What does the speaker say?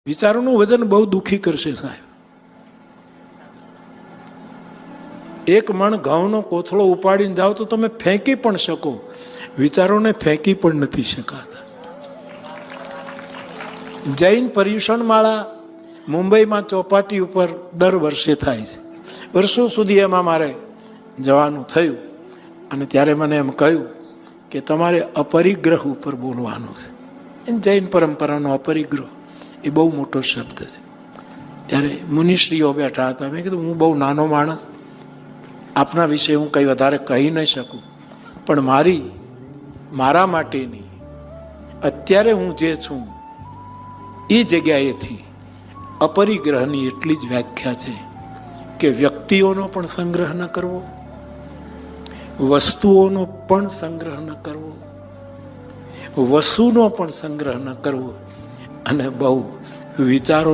વિચારોનું વજન બહુ દુઃખી કરશે સાહેબ. એક મણ ઘઉંનો કોથળો ઉપાડીને જાઓ તો તમે ફેંકી પણ શકો, વિચારોને ફેંકી પણ નથી શકાતા. જૈન પર્યુષણ માળા મુંબઈમાં ચોપાટી ઉપર દર વર્ષે થાય છે. વર્ષો સુધી એમાં મારે જવાનું થયું અને ત્યારે મને એમ કહ્યું કે તમારે અપરિગ્રહ ઉપર બોલવાનું છે. જૈન પરંપરાનો અપરિગ્રહ એ બહુ મોટો શબ્દ છે. ત્યારે મુનિશ્રીઓ બેઠા હતા. મેં કીધું હું બહુ નાનો માણસ, આપના વિશે હું કંઈ વધારે કહી નહીં શકું, પણ મારા માટેની અત્યારે હું જે છું એ જગ્યાએથી અપરિગ્રહની એટલી જ વ્યાખ્યા છે કે વ્યક્તિઓનો પણ સંગ્રહ ન કરવો, વસ્તુઓનો પણ સંગ્રહ ન કરવો, વસ્તુનો પણ સંગ્રહ ન કરવો, અને બહુ વિચારો